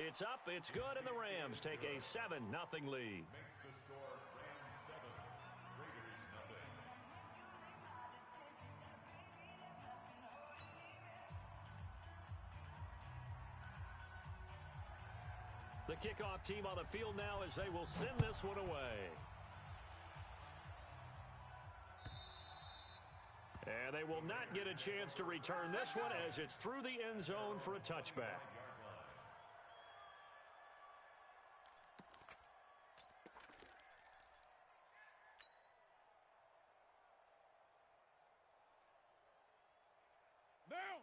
It's up, it's good, and the Rams take a 7-0 lead. Makes the score Rams 7, Raiders nothing. The kickoff team on the field now as they will send this one away. And they will not get a chance to return this one as it's through the end zone for a touchback.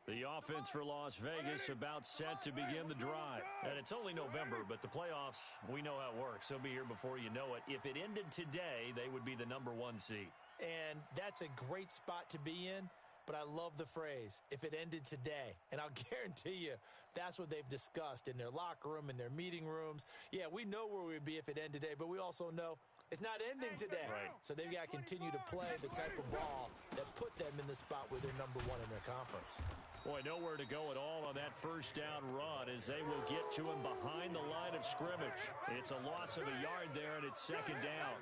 The offense for Las Vegas about set to begin the drive. And it's only November, but the playoffs, we know how it works. They'll be here before you know it. If it ended today, they would be the #1 seed. And that's a great spot to be in, but I love the phrase, if it ended today. And I'll guarantee you that's what they've discussed in their locker room, in their meeting rooms. Yeah, we know where we'd be if it ended today, but we also know it's not ending today. Right. So they've got to continue to play the type of ball that put them in the spot where they're #1 in their conference. Boy, nowhere to go at all on that first down run as they will get to him behind the line of scrimmage. It's a loss of a yard there, and it's second down.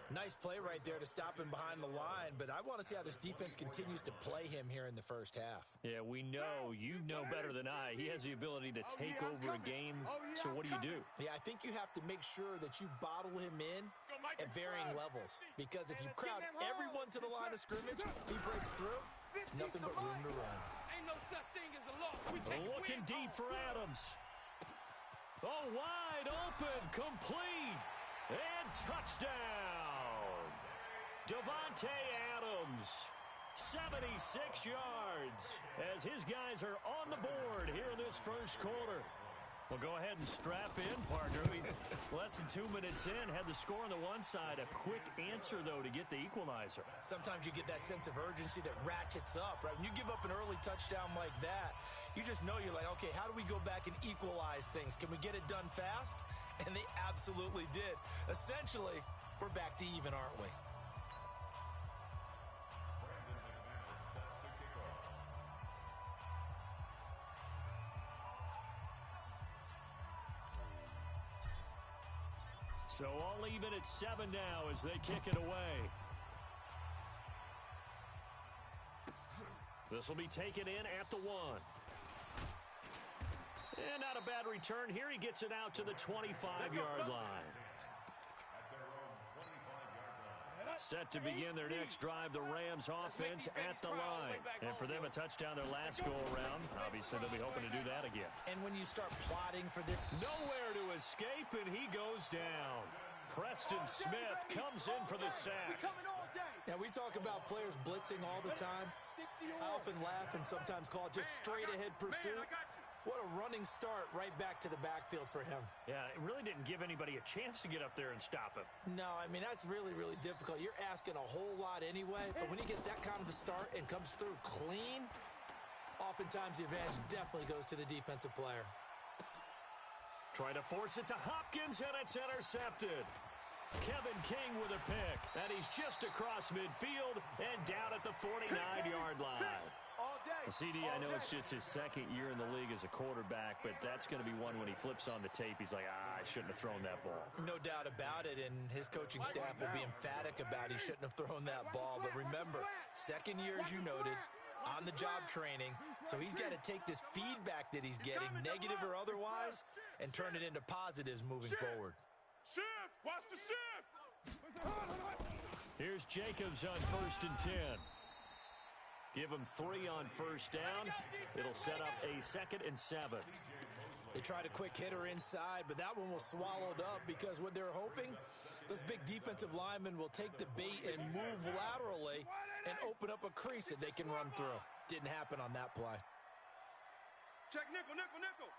Nice play right there to stop him behind the line, but I want to see how this defense continues to play him here in the first half. Yeah, we know, you know better than I. He has the ability to take over a game, so what do? Yeah, I think you have to make sure that you bottle him in at varying levels, because if you crowd everyone to the line of scrimmage, he breaks through, it's nothing but room to run. Ain't no such thing as a loss. Looking deep for Adams. Oh, wide open, complete, and touchdown. Davante Adams, 76 yards, as his guys are on the board here in this first quarter. Well, go ahead and strap in, partner. Less than 2 minutes in, had the score on the one side. A quick answer, though, to get the equalizer. Sometimes you get that sense of urgency that ratchets up, right? When you give up an early touchdown like that, you just know you're like, okay, how do we go back and equalize things? Can we get it done fast? And they absolutely did. Essentially, we're back to even, aren't we? So all even at 7 now as they kick it away. This will be taken in at the 1. And not a bad return here. He gets it out to the 25-yard line. Set to begin their next drive, the Rams offense at the line. And for them, a touchdown their last go-around. Obviously, they'll be hoping to do that again. And when you start plotting for this... Nowhere to escape, and he goes down. Preston Smith comes in for the sack. Now, we talk about players blitzing all the time. I often laugh and sometimes call it just straight-ahead pursuit. What a running start right back to the backfield for him. Yeah, it really didn't give anybody a chance to get up there and stop him. No, I mean, that's really, really difficult. You're asking a whole lot anyway, but when he gets that kind of a start and comes through clean, oftentimes the advantage definitely goes to the defensive player. Trying to force it to Hopkins, and it's intercepted. Kevin King with a pick, and he's just across midfield and down at the 49-yard line. CD, I know it's just his second year in the league as a quarterback, but that's going to be one when he flips on the tape, he's like, I shouldn't have thrown that ball. No doubt about it, and his coaching staff will be emphatic about he shouldn't have thrown that ball. But remember, second year, as you noted, on-the-job training, so he's got to take this feedback that he's getting, negative or otherwise, and turn it into positives moving forward. Shift! Watch the shift! Here's Jacobs on 1st and 10. Give him 3 on first down. It'll set up a 2nd and 7. They tried a quick hitter inside, but that one was swallowed up because what they're hoping, those big defensive linemen will take the bait and move laterally and open up a crease that they can run through. Didn't happen on that play. Check nickel, nickel, nickel.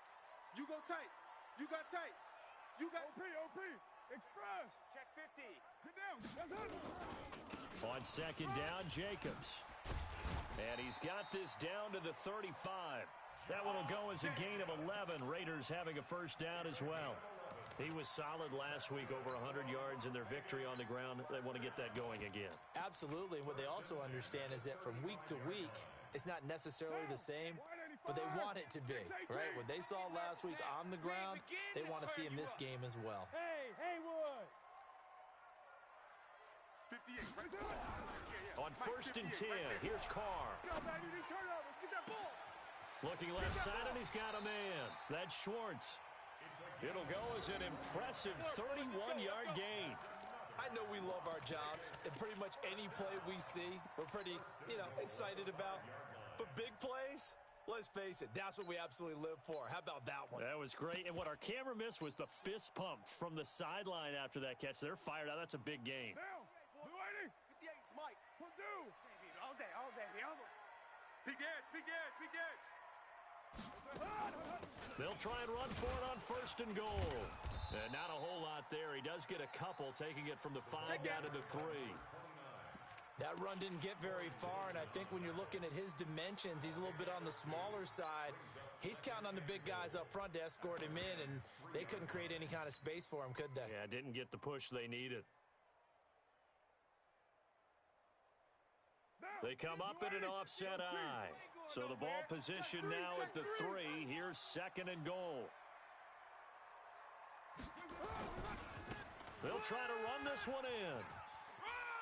You go tight. You got tight. You got OP, express. Check 50. Get down. That's it. On 2nd down, Jacobs. And he's got this down to the 35. That one will go as a gain of 11. Raiders having a first down as well. He was solid last week, over 100 yards in their victory on the ground. They want to get that going again. Absolutely. And what they also understand is that from week to week, it's not necessarily the same. but they want it to be, right? What they saw last week on the ground, they want to see in this game as well. Hey, Haywood! 58, right? On first and 10, here's Carr. Go, baby, they turn over. Get that ball. Looking left side, and he's got a man. That's Schwartz. It'll go as an impressive 31-yard gain. I know we love our jobs, and pretty much any play we see, we're pretty, excited about. But big plays, let's face it, that's what we absolutely live for. How about that one? That was great. And what our camera missed was the fist pump from the sideline after that catch. They're fired out. That's a big gain. Now, Blue 80! 58's Mike. Purdue! All day, all day. Big edge, big edge, big edge. They'll try and run for it on first and goal. And not a whole lot there. He does get a couple, taking it from the 5 down to the 3. That run didn't get very far, and I think when you're looking at his dimensions, he's a little bit on the smaller side. He's counting on the big guys up front to escort him in, and they couldn't create any kind of space for him, could they? Yeah, didn't get the push they needed. They come up in an offset eye. So the ball position now at the 3. Here's second and goal. They'll try to run this one in.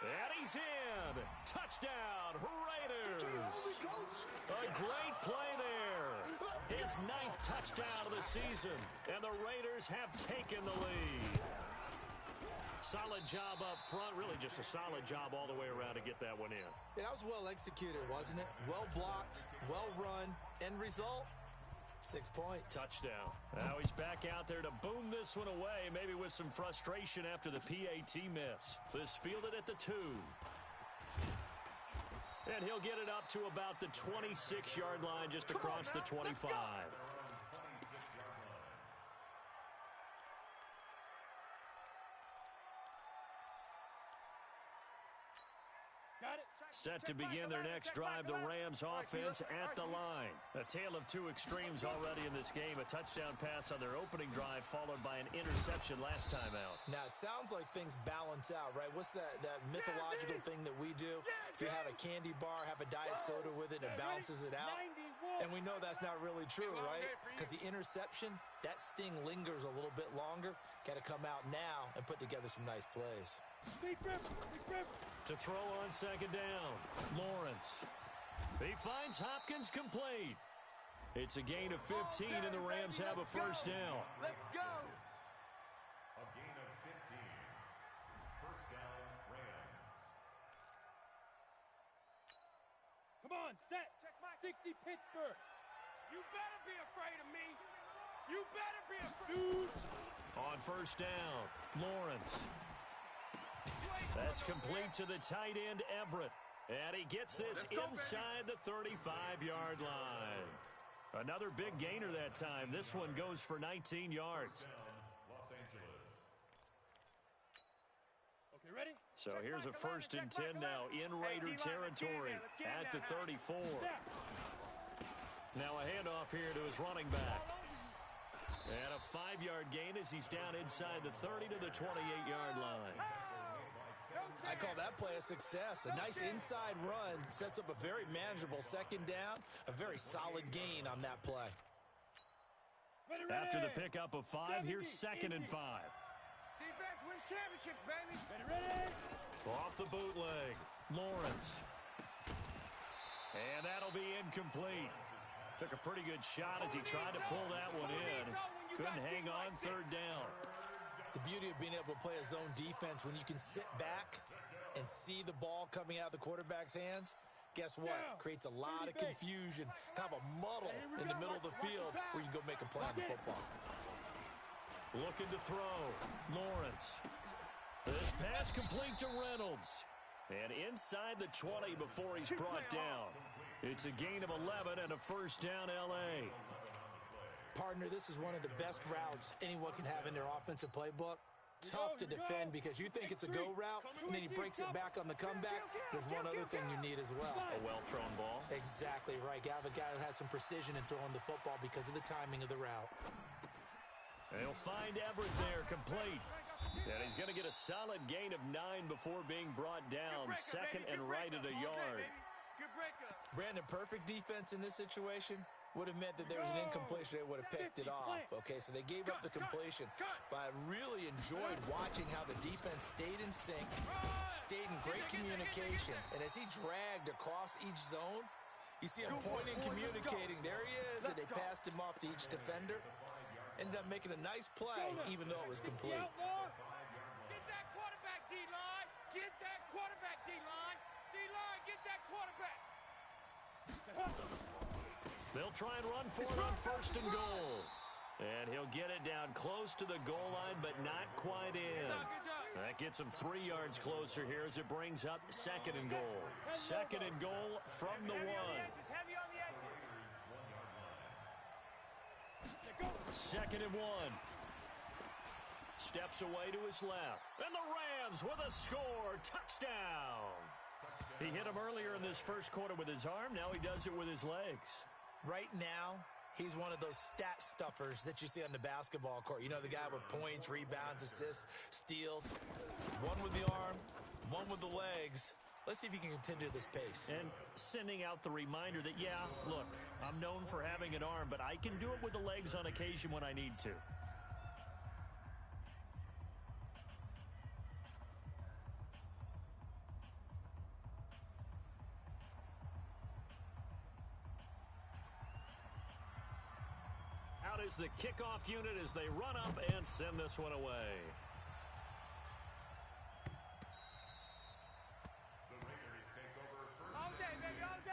And he's in. Touchdown, Raiders. A great play there. His 9th touchdown of the season. And the Raiders have taken the lead. Solid job up front. Really just a solid job all the way around to get that one in. Yeah, that was well executed, wasn't it? Well blocked, well run. End result, 6 points. Touchdown. Now he's back out there to boom this one away, maybe with some frustration after the PAT miss. This fielded at the 2. And he'll get it up to about the 26-yard line, just across the 25. Set to begin their next drive, the Rams offense at the line. A tale of two extremes already in this game. A touchdown pass on their opening drive, followed by an interception last time out. Now, it sounds like things balance out, right? What's that mythological thing that we do? If you have a candy bar, have a diet soda with it, it balances it out. And we know that's not really true, right? Because the interception, that sting lingers a little bit longer. Got to come out now and put together some nice plays. To throw on second down, Lawrence. He finds Hopkins complete. It's a gain of 15, and the Rams have a first down. Let's go. A gain of 15. First down, Rams. Come on, set. 60 Pittsburgh. You better be afraid of me. You better be afraid. On first down, Lawrence. That's complete to the tight end, Everett. And he gets this inside the 35-yard line. Another big gainer that time. This one goes for 19 yards. Los Angeles. Okay, ready? So here's a first and 10 now in Raider territory at the 34. Now a handoff here to his running back. And a 5-yard gain as he's down inside the 30 to the 28-yard line. I call that play a success. A nice inside run sets up a very manageable second down. A very solid gain on that play. After the pickup of 5, here's second and 5. Defense wins championships, baby. Ready? Off the bootleg, Lawrence. And that'll be incomplete. Took a pretty good shot as he tried to pull that one in. Couldn't hang on third down. The beauty of being able to play a zone defense when you can sit back and see the ball coming out of the quarterback's hands, guess what? Creates a lot of confusion, kind of a muddle in the middle of the field where you can go make a play on the football. Looking to throw, Lawrence. This pass complete to Reynolds. And inside the 20 before he's brought down. It's a gain of 11 and a first down, L.A. Partner, this is one of the best routes anyone can have in their offensive playbook. Tough to defend because you think it's a go route, and then he breaks it back on the comeback. There's one other thing you need as well. A well-thrown ball. Exactly right. You have a guy who has some precision in throwing the football because of the timing of the route. They'll find Everett there, complete. And he's going to get a solid gain of 9 before being brought down. Second and right at a yard. Good breakup. Brandon, perfect defense in this situation. would have meant that there was an incompletion. They would have picked it off. Okay, so they gave up the completion. But I really enjoyed watching how the defense stayed in sync, stayed in great communication. And as he dragged across each zone, you see him pointing, communicating. There he is, and they passed him off to each defender. Ended up making a nice play, even though it was complete. Get that quarterback, D-line. Get that quarterback, D-line. D-line, get that quarterback. They'll try and run for it on 1st and goal. And he'll get it down close to the goal line, but not quite in. That gets him 3 yards closer here as it brings up 2nd and goal. 2nd and goal from the 1. Heavy on the edges. 2nd and 1. Steps away to his left. And the Rams with a score. Touchdown. He hit him earlier in this first quarter with his arm. Now he does it with his legs. Right now, he's one of those stat stuffers that you see on the basketball court. You know, the guy with points, rebounds, assists, steals. One with the arm, one with the legs. Let's see if he can continue this pace. And sending out the reminder that, yeah, look, I'm known for having an arm, but I can do it with the legs on occasion when I need to. Out is the kickoff unit as they run up and send this one away. The Raiders take over first. All day, baby, all day.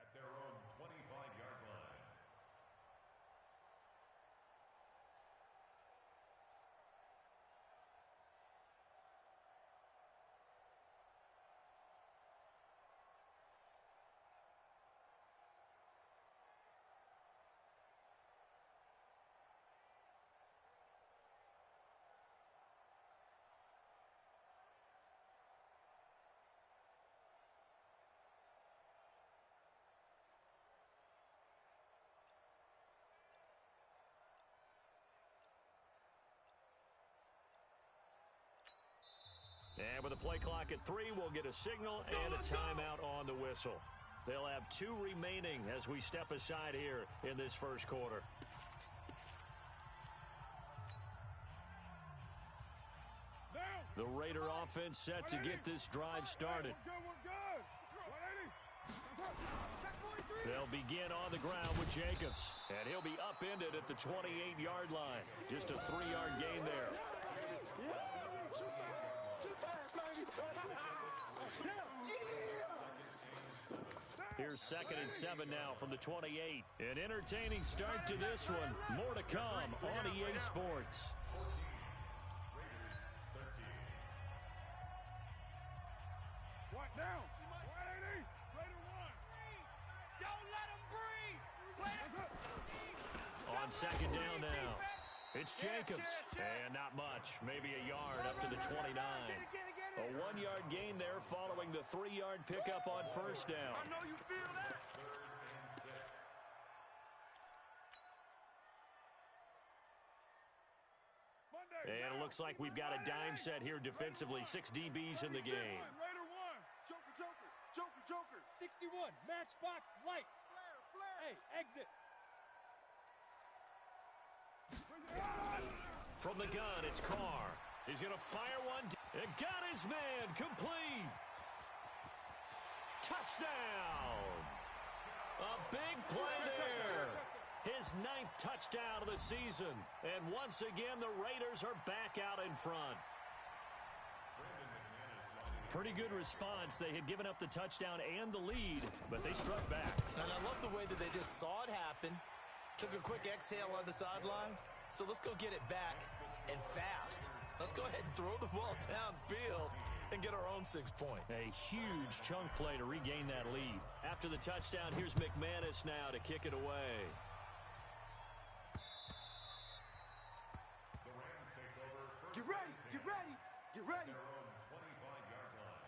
At their own 25-yard line. And with a play clock at 3, we'll get a signal and a timeout on the whistle. They'll have 2 remaining as we step aside here in this first quarter. The Raider offense set to get this drive started. They'll begin on the ground with Jacobs, and he'll be upended at the 28-yard line. Just a 3-yard gain there. Here's 2nd and 7 now from the 28. An entertaining start to this one. More to come on EA Sports. What now? 180. Raider 1. Don't let him breathe. On 2nd down now. It's Jacobs. And not much. Maybe a yard up to the 29. A 1-yard gain there following the 3-yard pickup on 1st down. I know you feel that. And it looks like we've got a dime set here defensively. 6 DBs in the game. Raider 1. Joker. 61. Matchbox lights. Hey, exit. From the gun, it's Carr. He's going to fire one. It got his man. Complete. Touchdown. A big play there. His 9th touchdown of the season. And once again, the Raiders are back out in front. Pretty good response. They had given up the touchdown and the lead, but they struck back. And I love the way that they just saw it happen, took a quick exhale on the sidelines. So let's go get it back and fast. Let's go ahead and throw the ball downfield and and get our own 6 points. A huge chunk play to regain that lead. After the touchdown, here's McManus now to kick it away. The Rams take over first Get ready, get ready, get ready. their own 25-yard line.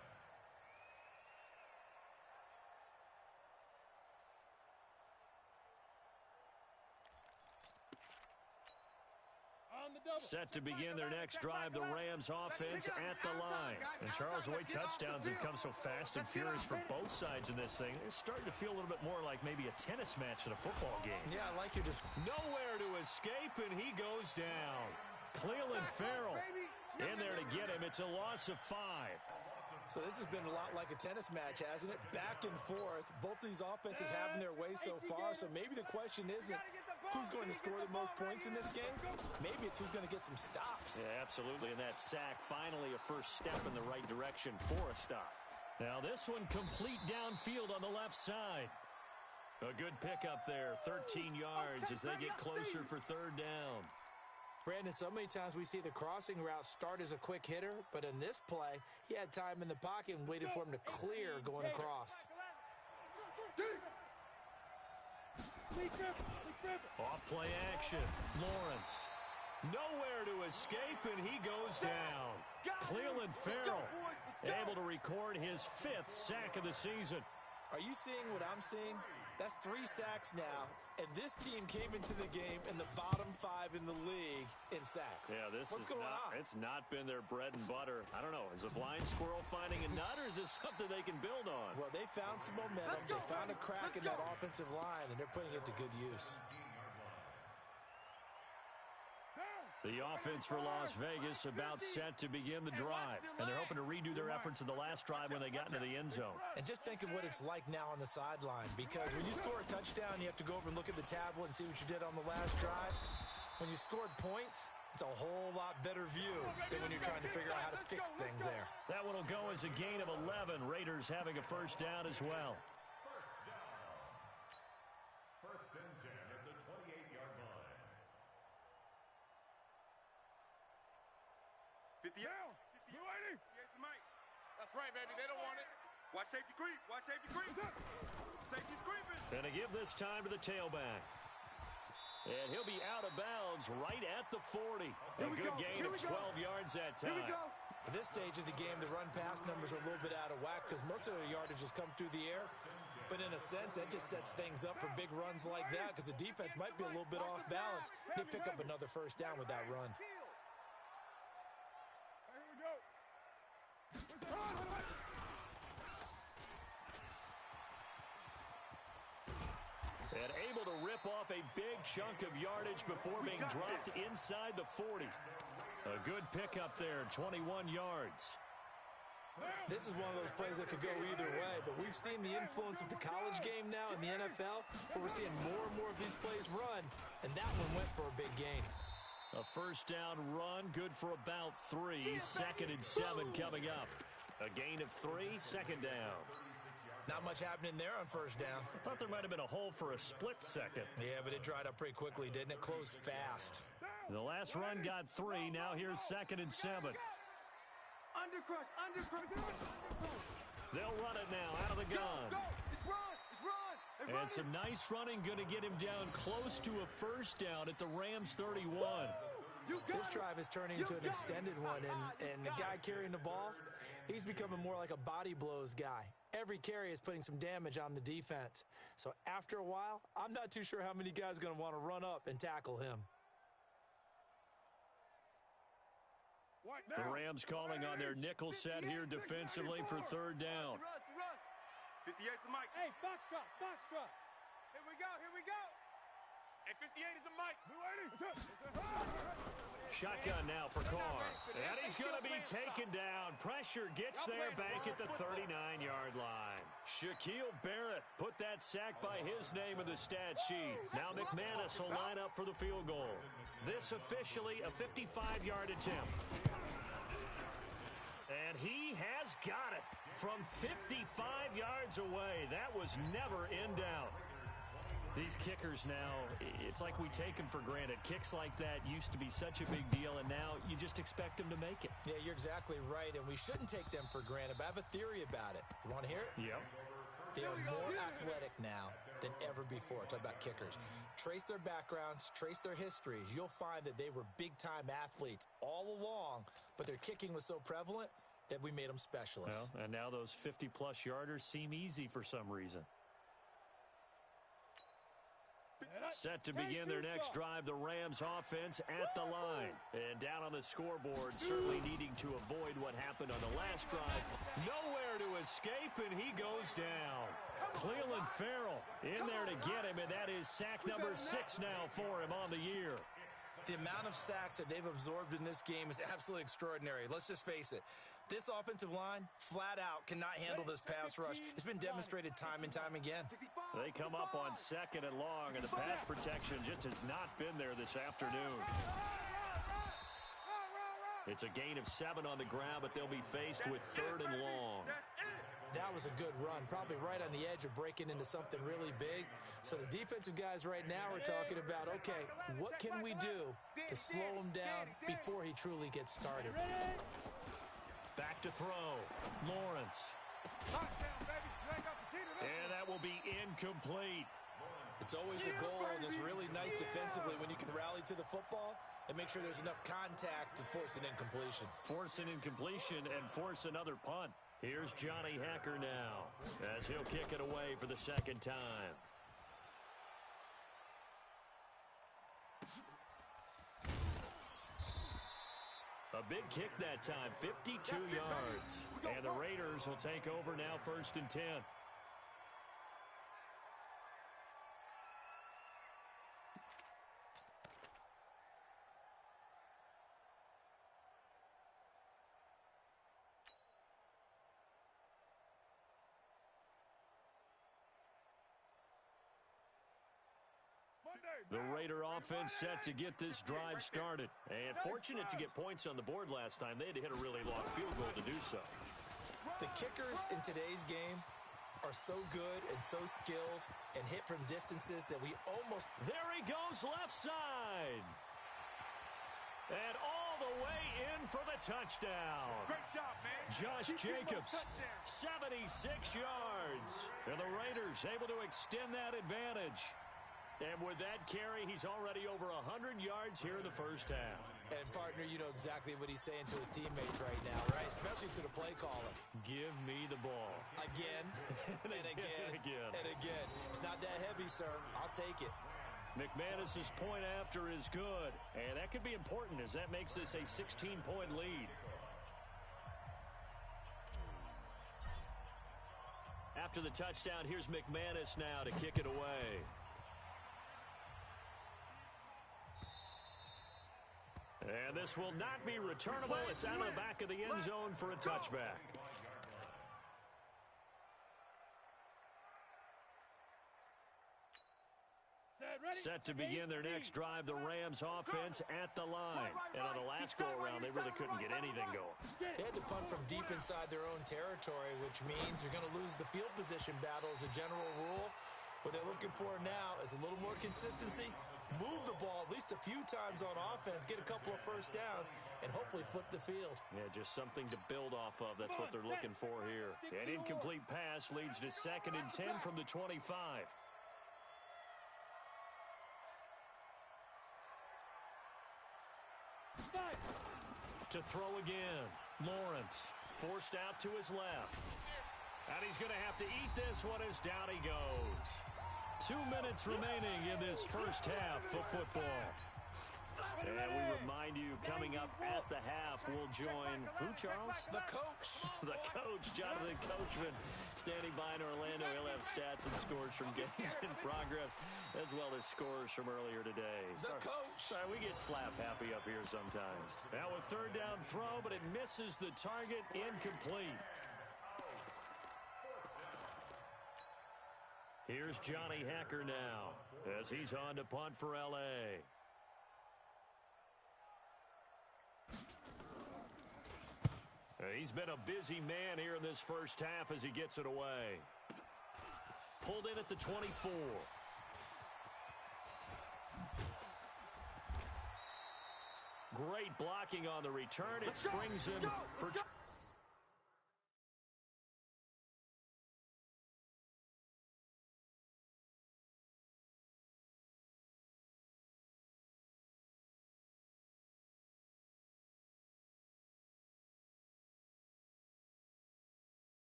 On the double. Set to begin their next drive, the Rams offense at the line. And Charles, the way touchdowns have come so fast and furious for both sides in this thing, it's starting to feel a little bit more like maybe a tennis match than a football game. Yeah, I like your just Nowhere to escape, and he goes down. Cleveland Farrell in there to get him. It's a loss of 5. So this has been a lot like a tennis match, hasn't it? Back and forth. Both these offenses having their way so far. So maybe the question isn't who's going to score the most points in this game. Maybe it's who's going to get some stops. Yeah, absolutely. And that sack, finally a first step in the right direction for a stop. Now this one complete downfield on the left side. A good pickup there, 13 yards as they get closer for third down. Brandon, so many times we see the crossing route start as a quick hitter, but in this play, he had time in the pocket and waited for him to clear going across. Off play action. Lawrence. Nowhere to escape, and he goes down. Cleveland Farrell able to record his 5th sack of the season. Are you seeing what I'm seeing? That's 3 sacks now, and this team came into the game in the bottom 5 in the league in sacks. Yeah, What's going on? It's not been their bread and butter. I don't know. Is a blind squirrel finding a nut, or is this something they can build on? Well, they found some momentum. They found a crack in that offensive line, and they're putting it to good use. The offense for Las Vegas about set to begin the drive. And they're hoping to redo their efforts in the last drive when they got into the end zone. And just think of what it's like now on the sideline, because when you score a touchdown, you have to go over and look at the tablet and see what you did on the last drive. When you scored points, it's a whole lot better view than when you're trying to figure out how to fix things there. That one will go as a gain of 11. Raiders having a first down as well. First and 10 at the 28-yard line. 58. That's right, baby. They don't want it. Watch safety creep. Watch safety creep. Safety's creeping. And to give this time to the tailback. And he'll be out of bounds right at the 40. A good gain of 12 yards that time. Here we go. At this stage of the game, the run-pass numbers are a little bit out of whack because most of the yardage has come through the air. But in a sense, that just sets things up for big runs like that because the defense might be a little bit off balance. They pick up another first down with that run. And able to rip off a big chunk of yardage before being dropped inside the 40. A good pickup there, 21 yards. This is one of those plays that could go either way, but we've seen the influence of the college game now in the NFL, where we're seeing more and more of these plays run, and that one went for a big gain. A first down run, good for about 3. Second and 7 coming up. A gain of 3, second down. Not much happening there on first down. I thought there might have been a hole for a split second. Yeah, but it dried up pretty quickly, didn't it? Closed fast. The last run got 3. Now here's second and 7. Undercrush. They'll run it now out of the gun. Go. It's run. And some nice running, going to get him down close to a first down at the Rams 31. This drive is turning into an extended one, and the guy carrying the ball, he's becoming more like a body blows guy. Every carry is putting some damage on the defense. So after a while, I'm not too sure how many guys are going to want to run up and tackle him. The Rams calling on their nickel set here defensively for third down. 58's the mic. Hey, box drop. Here we go. Hey, 58 is a mic. Shotgun now for Carr. And he's going to be taken down. Pressure gets there back at the 39-yard line. Shaquille Barrett put that sack by his name in the stat sheet. Now McManus will line up for the field goal. This officially a 55-yard attempt. And he has got it from 55 yards away. That was never in doubt. These kickers now, it's like we take them for granted. Kicks like that used to be such a big deal, and now you just expect them to make it. Yeah, you're exactly right, and we shouldn't take them for granted, but I have a theory about it. You want to hear it? Yep. They are more athletic now than ever before. Talk about kickers. Trace their backgrounds, trace their histories. You'll find that they were big-time athletes all along, but their kicking was so prevalent that we made them specialists. Well, and now those 50-plus yarders seem easy for some reason. Set to begin their next drive, the Rams offense at the line. And down on the scoreboard, certainly needing to avoid what happened on the last drive. Nowhere to escape, and he goes down. Cleveland Farrell in there to get him, and that is sack number 6 now for him on the year. The amount of sacks that they've absorbed in this game is absolutely extraordinary. Let's just face it. This offensive line, flat out, cannot handle this pass rush. It's been demonstrated time and time again. They come up on 2nd and long, and the pass protection just has not been there this afternoon. It's a gain of 7 on the ground, but they'll be faced with 3rd and long. That was a good run, probably right on the edge of breaking into something really big. So the defensive guys right now are talking about, okay, what can we do to slow him down before he truly gets started? Back to throw. Lawrence. And that will be incomplete. It's always a goal, and it's really nice defensively when you can rally to the football and make sure there's enough contact to force an incompletion. Force an incompletion and force another punt. Here's Johnny Hacker now as he'll kick it away for the 2nd time. A big kick that time, 52 yards. And the Raiders will take over now 1st and 10. The Raider offense set to get this drive started. And fortunate to get points on the board last time. They had to hit a really long field goal to do so. The kickers in today's game are so good and so skilled and hit from distances that we almost... There he goes left side. And all the way in for the touchdown. Great job, man. Josh Jacobs, 76 yards. And the Raiders able to extend that advantage. And with that carry, he's already over 100 yards here in the first half. And, partner, you know exactly what he's saying to his teammates right now, right? Especially to the play caller. Give me the ball. Again, and again, and again. It's not that heavy, sir. I'll take it. McManus's point after is good. And that could be important as that makes this a 16-point lead. After the touchdown, here's McManus now to kick it away. And this will not be returnable. It's out of the back of the end zone for a touchback. Set to begin their next drive, the Rams offense at the line. And on the last go-around, they really couldn't get anything going. They had to punt from deep inside their own territory, which means you're going to lose the field position battle as a general rule. What they're looking for now is a little more consistency. Move the ball at least a few times on offense, get a couple of first downs, and hopefully flip the field. Yeah, just something to build off of. That's what they're looking for here. An incomplete pass leads to 2nd and 10 from the 25. To throw again. Lawrence forced out to his left. And he's going to have to eat this one as down he goes. 2 minutes remaining in this first half of football. And we remind you, coming up at the half, we'll join who, Charles? The coach. The coach, Jonathan Coachman, standing by in Orlando. He'll have stats and scores from games in progress, as well as scores from earlier today. The coach. Sorry, we get slap happy up here sometimes. Now a 3rd down throw, but it misses the target, incomplete. Here's Johnny Hacker now as he's on to punt for L.A. He's been a busy man here in this first half as he gets it away. Pulled in at the 24. Great blocking on the return. It springs him for...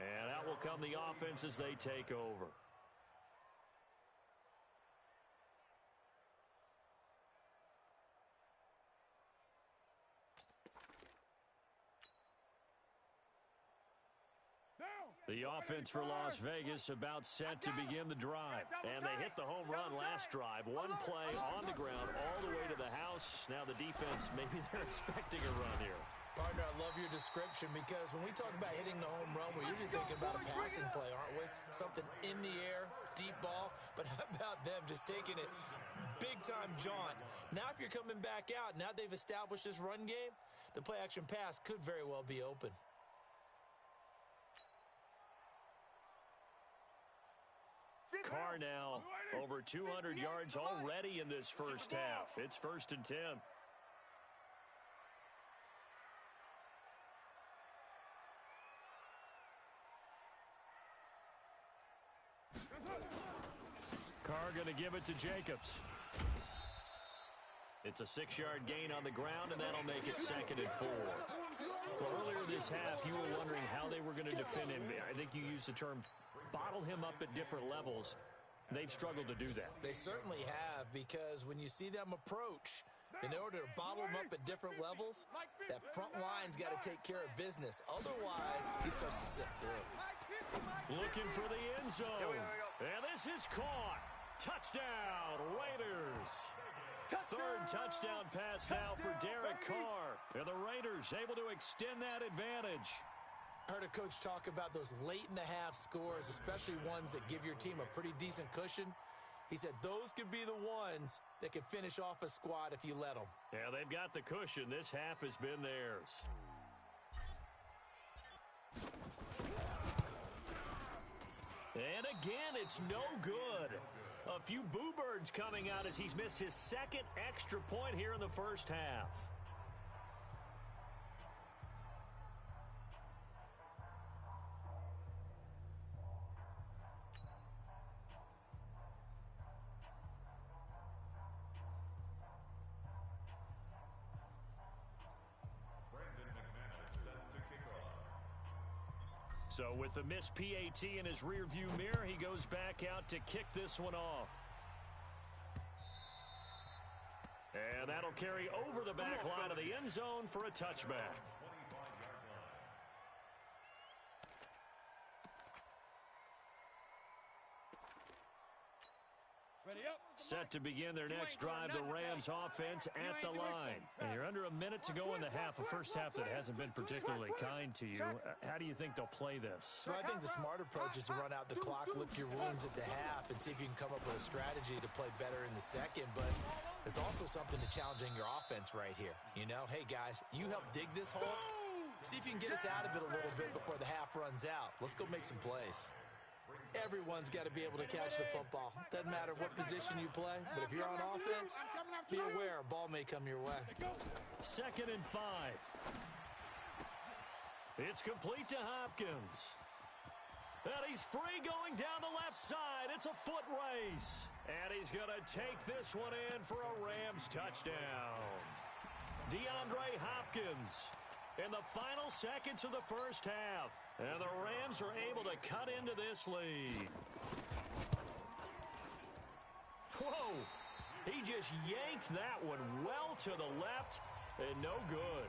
And out will come the offense as they take over. The offense for Las Vegas about set to begin the drive. And they hit the home run last drive. One play on the ground all the way to the house. Now the defense, maybe they're expecting a run here. Partner, I love your description because when we talk about hitting the home run, we're usually thinking about a passing play, aren't we? Something in the air, deep ball. But how about them just taking it big-time jaunt? Now if you're coming back out, now they've established this run game, the play-action pass could very well be open. Carr now over 200 yards already in this first half. It's 1st and 10. Carr going to give it to Jacobs. It's a 6-yard gain on the ground, and that'll make it 2nd and 4. Well, earlier this half, you were wondering how they were going to defend him. I think you used the term bottle him up at different levels. They've struggled to do that. They certainly have, because when you see them approach, in order to bottle him up at different levels, that front line's got to take care of business. Otherwise, he starts to slip through. Looking for the end zone. Here we go. And this is caught. Touchdown, Raiders. Third touchdown pass now for Derek Carr. And the Raiders able to extend that advantage. I heard a coach talk about those late-in-the-half scores, especially ones that give your team a pretty decent cushion. He said those could be the ones that can finish off a squad if you let them. Yeah, they've got the cushion. This half has been theirs. And again, it's no good. A few boo birds coming out as he's missed his 2nd extra point here in the first half. So with the missed PAT in his rearview mirror, he goes back out to kick this one off. And that'll carry over the back line of the end zone for a touchback. Set to begin their next drive, the Rams offense at the line. And you're under a minute to go in the half, a first half that hasn't been particularly kind to you. How do you think they'll play this? Well, I think the smart approach is to run out the clock, lick your wounds at the half, and see if you can come up with a strategy to play better in the second. But there's also something to challenging your offense right here. You know, hey, guys, you help dig this hole. See if you can get us out of it a little bit before the half runs out. Let's go make some plays. Everyone's got to be able to catch the football. Doesn't matter what position you play, but if you're on offense, be aware a ball may come your way. 2nd and 5. It's complete to Hopkins. And he's free going down the left side. It's a foot race. And he's going to take this one in for a Rams touchdown. DeAndre Hopkins in the final seconds of the first half. And the Rams are able to cut into this lead. Whoa! He just yanked that one well to the left and no good.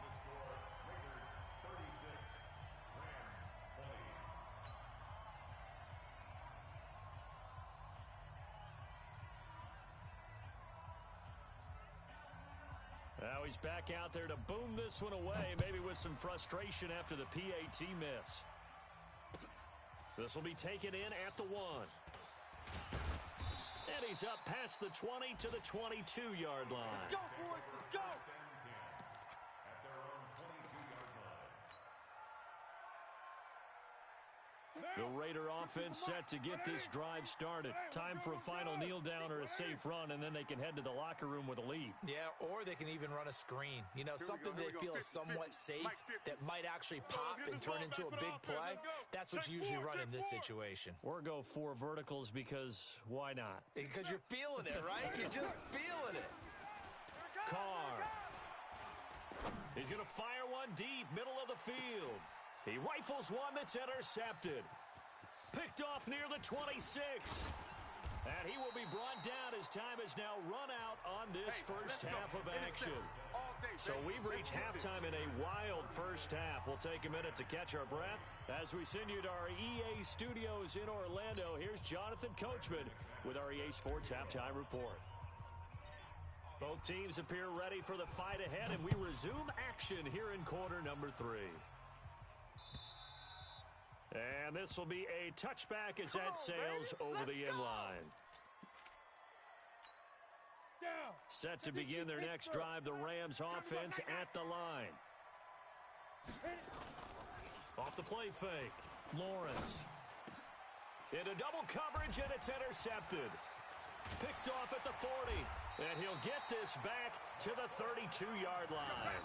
Now he's back out there to boom this one away, maybe with some frustration after the PAT miss. This will be taken in at the 1. And And he's up past the 20 to the 22-yard line. Let's go, boys. Let's go. At their own 22-yard line. The Raider offense set to get this drive started. Time for a final kneel down or a safe run, and then they can head to the locker room with a lead. Yeah, or they can even run a screen. You know, something they feel is somewhat safe that might actually pop and turn into a big play. That's what you usually run in this situation. Or go 4 verticals because why not? Because you're feeling it, right? You're just feeling it. Carr. He's going to fire one deep, middle of the field. He rifles one that's intercepted. Picked off near the 26. And he will be brought down as time is now run out on this first half of action. So we've reached halftime in a wild first half. We'll take a minute to catch our breath. As we send you to our EA studios in Orlando, here's Jonathan Coachman with our EA Sports Halftime Report. Both teams appear ready for the fight ahead, and we resume action here in quarter number 3. And this will be a touchback as that sails over the end line. Set to begin their next drive, the Rams offense at the line. Off the play fake, Lawrence. Into double coverage, and it's intercepted. Picked off at the 40, and he'll get this back to the 32-yard line.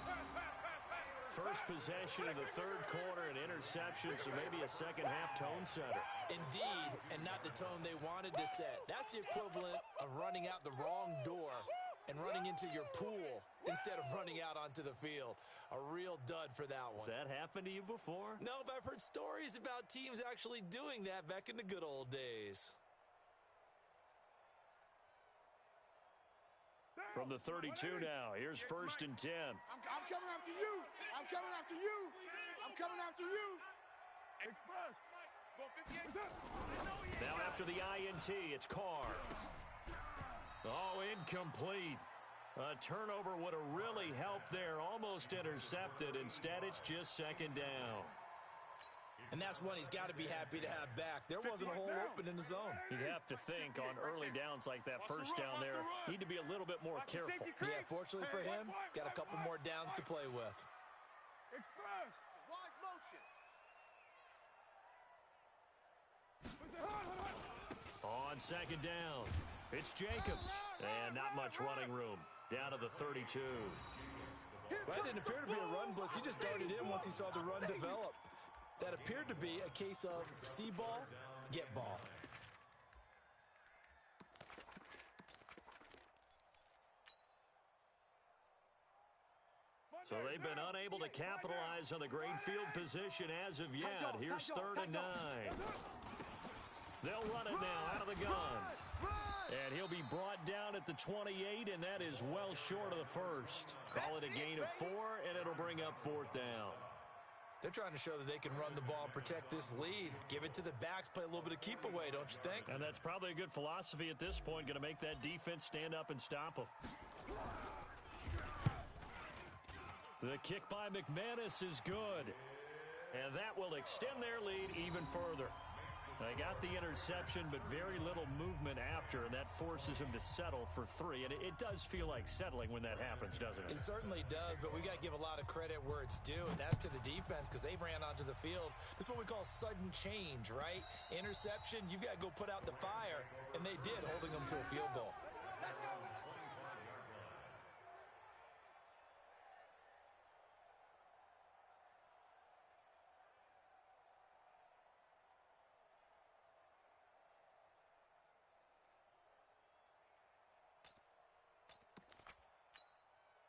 First possession in the third quarter, an interception, so maybe a second-half tone setter. Indeed, and not the tone they wanted to set. That's the equivalent of running out the wrong door and running into your pool instead of running out onto the field. A real dud for that one. Has that happened to you before? No, but I've heard stories about teams actually doing that back in the good old days. From the 32 now, here's 1st and 10. I'm coming after you. I'm coming after you. I'm coming after you. Express. Go 58. Now after the INT, it's Carr. Oh, incomplete. A turnover would have really helped there. Almost intercepted. Instead, it's just second down. And that's one he's got to be happy to have back. There wasn't a hole open in the zone. You'd have to think on early downs like that first down there, need to be a little bit more careful. Yeah, fortunately for him, got a couple more downs to play with. Express. Wise motion. On second down, it's Jacobs. And not much running room. Down to the 32. Well, it didn't appear to be a run blitz. He just darted in once he saw the run develop. That appeared to be a case of see ball, get ball. So they've been unable to capitalize on the great field position as of yet. Here's 3rd and 9. They'll run it now out of the gun. And he'll be brought down at the 28, and that is well short of the first. Call it a gain of 4, and it'll bring up 4th down. They're trying to show that they can run the ball and protect this lead. Give it to the backs, play a little bit of keep away, don't you think? And that's probably a good philosophy at this point, going to make that defense stand up and stop them. The kick by McManus is good. And that will extend their lead even further. They got the interception, but very little movement after, and that forces them to settle for 3. And it does feel like settling when that happens, doesn't it? It certainly does, but we got to give a lot of credit where it's due, and that's to the defense because they ran onto the field. This is what we call sudden change, right? Interception, you got to go put out the fire, and they did, holding them to a field goal. Let's go.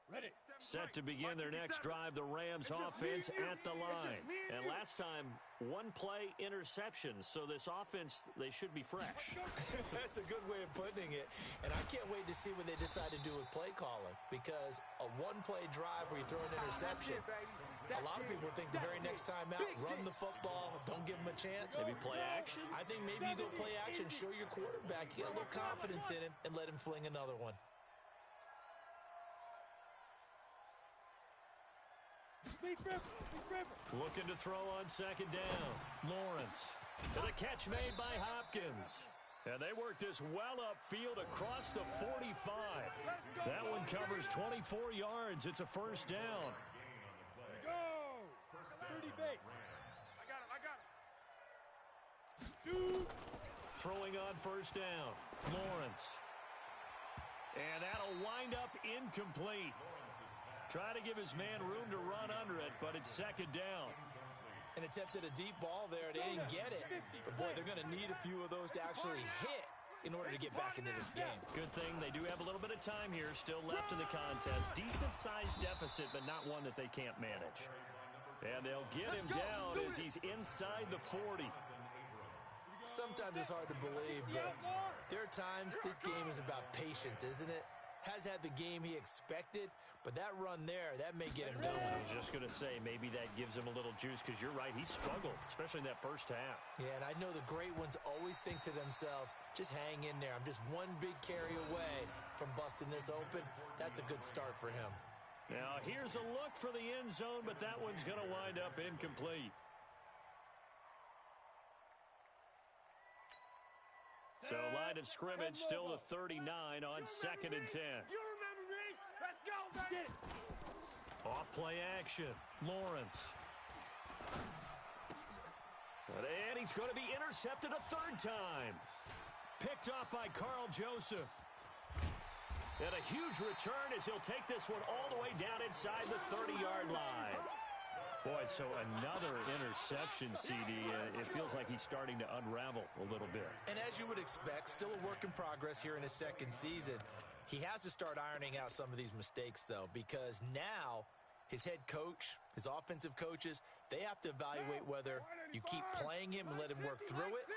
Ready. Set to begin their next drive, the Rams offense at the line. And last time, 1 play interception. So this offense, they should be fresh. That's a good way of putting it. And I can't wait to see what they decide to do with play calling. Because a 1-play drive where you throw an interception, a lot of people think the very next time out, run the football, don't give them a chance. Maybe play action? I think maybe you go play action, show your quarterback, get a little confidence in him, and let him fling another one. Looking to throw on second down. Lawrence. And a catch made by Hopkins. And they work this well upfield across the 45. That one covers 24 yards. It's a first down. Go! 30 base. I got him. Shoot! Throwing on first down, Lawrence. And that'll wind up incomplete. Try to give his man room to run under it, but it's second down. And attempted a deep ball there. They didn't get it. But, boy, they're going to need a few of those to actually hit in order to get back into this game. Good thing they do have a little bit of time here still left in the contest. Decent-sized deficit, but not one that they can't manage. And they'll get him down as he's inside the 40. Sometimes it's hard to believe, but there are times this game is about patience, isn't it? Has had the game he expected, but that run there, that may get him going. I was just going to say, maybe that gives him a little juice, because you're right, he struggled, especially in that first half. Yeah, and I know the great ones always think to themselves, just hang in there. I'm just one big carry away from busting this open. That's a good start for him. Now, here's a look for the end zone, but that one's going to wind up incomplete. So, line of scrimmage still the 39 on 2nd and 10. You remember me? Let's go, baby. Off play action. Lawrence. And he's going to be intercepted a third time. Picked off by Carl Joseph. And a huge return as he'll take this one all the way down inside the 30-yard line. Boy, so another interception, CD. It feels like he's starting to unravel a little bit. And as you would expect, still a work in progress here in his second season. He has to start ironing out some of these mistakes, though, because now his head coach, his offensive coaches, they have to evaluate whether you keep playing him and let him work through it,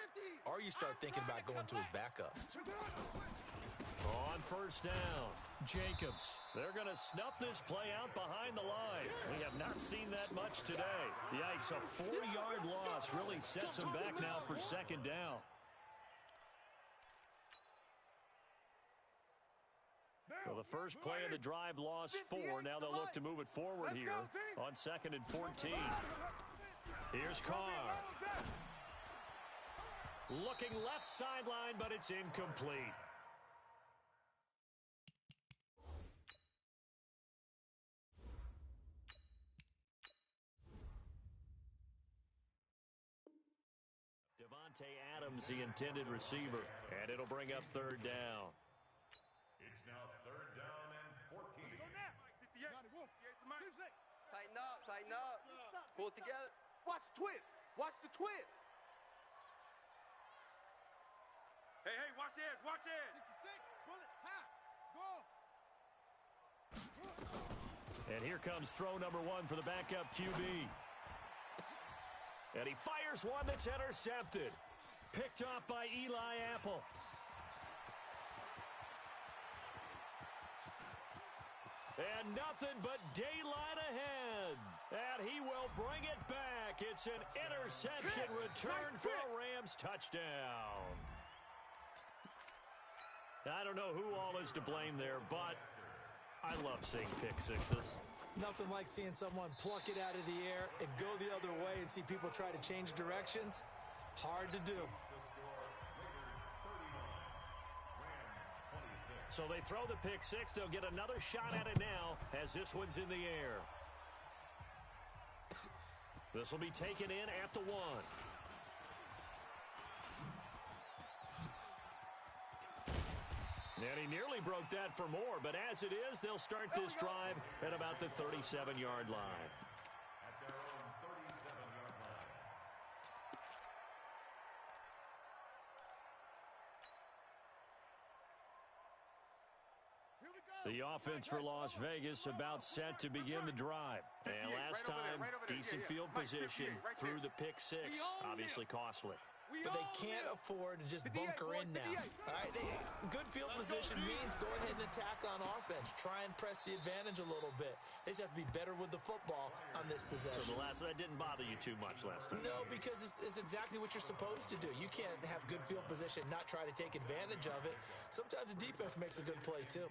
or you start thinking about going to his backup. On first down, Jacobs. They're going to snuff this play out behind the line. We have not seen that much today. Yikes, a 4-yard loss really sets him back now for second down. So the first play of the drive lost 4. Now they'll look to move it forward here on 2nd and 14. Here's Carr. Looking left sideline, but it's incomplete. Adams, the intended receiver, and it'll bring up third down. It's now 3rd down and 14. Tighten up, tighten up. Pull it together. Watch the twist. Watch the twist. Hey, watch the edge, watch the edge. 66, bullet, half, go. And here comes throw number 1 for the backup QB. And he fires one that's intercepted. Picked off by Eli Apple. And nothing but daylight ahead. And he will bring it back. It's an interception return for a Rams touchdown. I don't know who all is to blame there, but I love seeing pick sixes. Nothing like seeing someone pluck it out of the air and go the other way and see people try to change directions. Hard to do. So they throw the pick six. They'll get another shot at it now as this one's in the air. This will be taken in at the 1. And he nearly broke that for more, but as it is, they'll start this drive at about the 37-yard line. At their own 37-yard line. The offense for Las Vegas about set to begin the drive. And last time, decent field position through the pick six, obviously costly. But they can't afford to just bunker in now. All right, good field position means go ahead and attack on offense. Try and press the advantage a little bit. They just have to be better with the football on this possession. So that didn't bother you too much last time? No, because it's exactly what you're supposed to do. You can't have good field position, not try to take advantage of it. Sometimes the defense makes a good play too.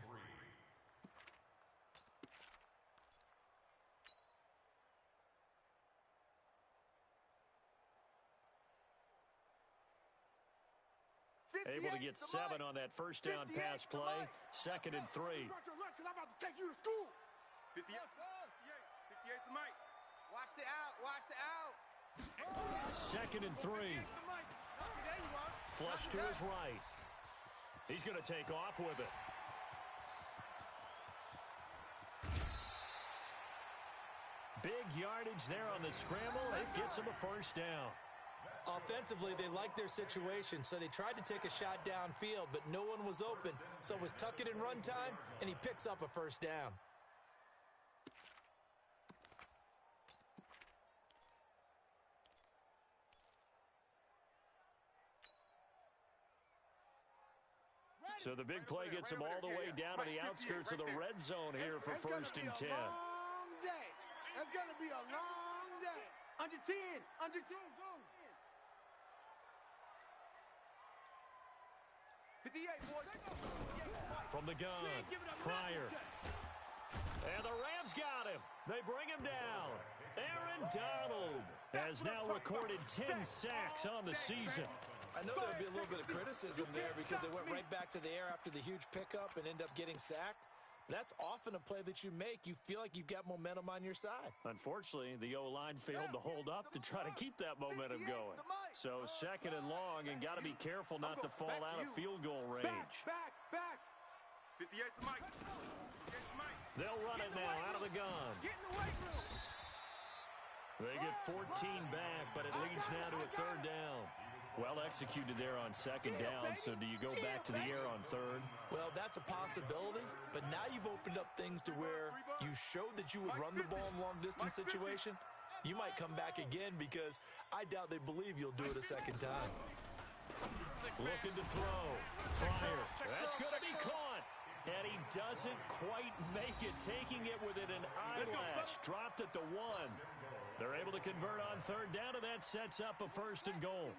Able to get 7 on that first down pass play. 2nd and 3. I'm about to take you to school. 58. 58's the mic. Watch the out. Watch the out. 2nd and 3. There you are. Flush to his right. He's going to take off with it. Big yardage there on the scramble. It gets him a first down. Offensively, they liked their situation, so they tried to take a shot downfield, but no one was open. So it was tuck it in run time, and he picks up a first down. So the big play gets him all the way down to the outskirts of the red zone here for 1st and 10. Long day. It's going to be a long day. Under 10. Under 10. Go. 58, boys. From the gun, Pryor. And the Rams got him. They bring him down. Aaron Donald has now recorded 10 sacks on the season. I know there'll be a little bit of criticism there because they went right back to the air after the huge pickup and end up getting sacked. That's often a play that you make. You feel like you've got momentum on your side. Unfortunately, the O-line failed to hold up to try to keep that momentum going. So 2nd and long, and got to be careful not to fall out of field goal range. Back. 58's the mic. 58's the mic. They'll run it now out of the gun. Get in the weight room. They get 14 back, but it leads now to a 3rd down. Well executed there on 2nd down, so do you go back to the air on 3rd? Well, that's a possibility, but now you've opened up things to where you showed that you would run the ball in long-distance situation. You might come back again because I doubt they believe you'll do it a 2nd time. Looking to throw. Pryor. That's going to be caught. And he doesn't quite make it, taking it within an eyelash. Dropped at the 1. They're able to convert on 3rd down, and that sets up a 1st and goal.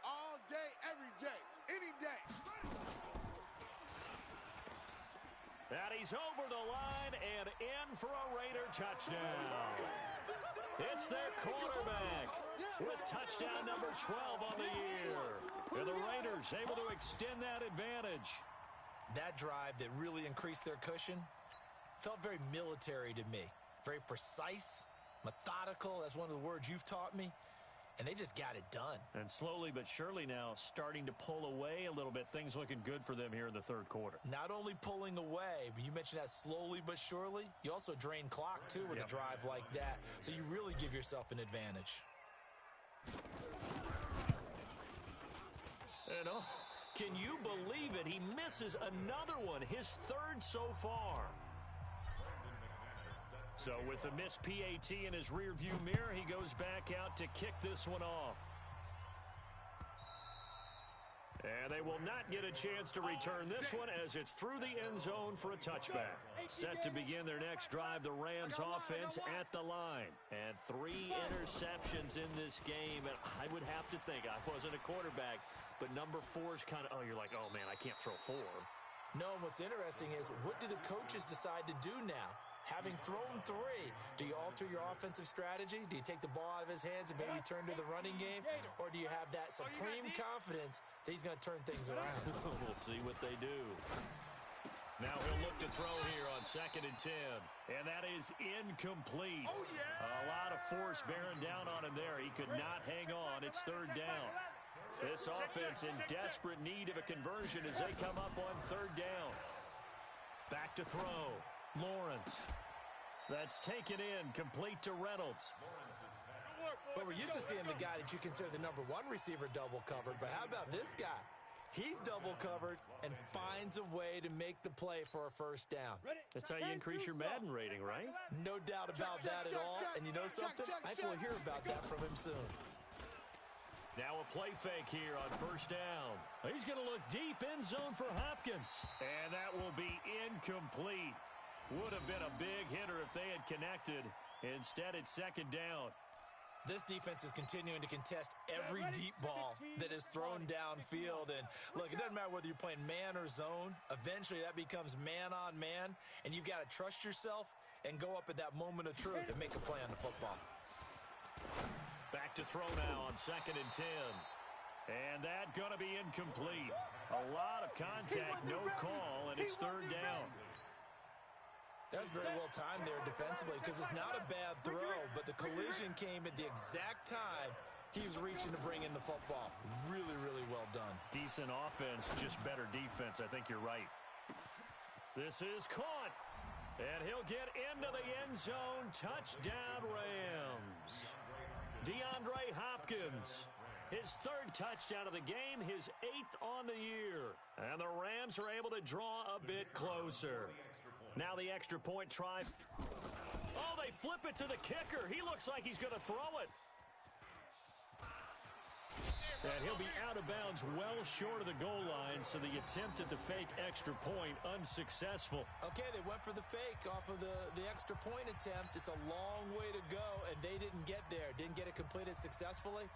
All day, every day, any day. And he's over the line and in for a Raider touchdown. It's their quarterback with touchdown number 12 on the year. And the Raiders able to extend that advantage. That drive that really increased their cushion felt very military to me. Very precise, methodical. That's one of the words you've taught me. And they just got it done. And slowly but surely now starting to pull away a little bit. Things looking good for them here in the 3rd quarter. Not only pulling away, but you mentioned that slowly but surely. You also drain clock, too, with a drive like that. So you really give yourself an advantage. And can you believe it? He misses another one, his 3rd so far. So with the missed PAT in his rearview mirror, he goes back out to kick this one off. And they will not get a chance to return this one as it's through the end zone for a touchback. Set to begin their next drive, the Rams offense at the line. And 3 interceptions in this game. And I would have to think, I wasn't a quarterback, but number 4 is kind of, you're like, oh, man, I can't throw 4. No, what's interesting is what do the coaches decide to do now? Having thrown 3, do you alter your offensive strategy? Do you take the ball out of his hands and maybe turn to the running game? Or do you have that supreme confidence that he's going to turn things around? We'll see what they do. Now he'll look to throw here on 2nd and 10. And that is incomplete. Oh, yeah. A lot of force bearing down on him there. He could not hang on. It's 3rd down. This offense in desperate need of a conversion as they come up on 3rd down. Back to throw. Lawrence. That's taken in, complete to Reynolds. But we're used to seeing the guy that you consider the number 1 receiver double covered. But how about this guy? He's double covered and finds a way to make the play for a 1st down. That's how you increase your Madden rating, right? No doubt about that at all. And you know something? I think we'll hear about that from him soon. Now a play fake here on 1st down. He's going to look deep in zone for Hopkins. And that will be incomplete. Would have been a big hitter if they had connected. Instead, it's 2nd down. This defense is continuing to contest every deep ball that is thrown downfield. And look, it doesn't matter whether you're playing man or zone. Eventually, that becomes man on man. And you've got to trust yourself and go up at that moment of truth and make a play on the football. Back to throw now on 2nd and 10. And that going to be incomplete. A lot of contact, no call, and it's third down. That was very well timed there defensively because it's not a bad throw, but the collision came at the exact time he was reaching to bring in the football. Really, really well done. Decent offense, just better defense. I think you're right. This is caught. And he'll get into the end zone. Touchdown, Rams. DeAndre Hopkins. His third touchdown of the game, his 8th on the year. And the Rams are able to draw a bit closer. Now the extra point try. Oh, they flip it to the kicker. He looks like he's going to throw it. And he'll be out of bounds well short of the goal line, so the attempt at the fake extra point unsuccessful. Okay, they went for the fake off of the extra point attempt. It's a long way to go, and they didn't get there. Didn't get it completed successfully.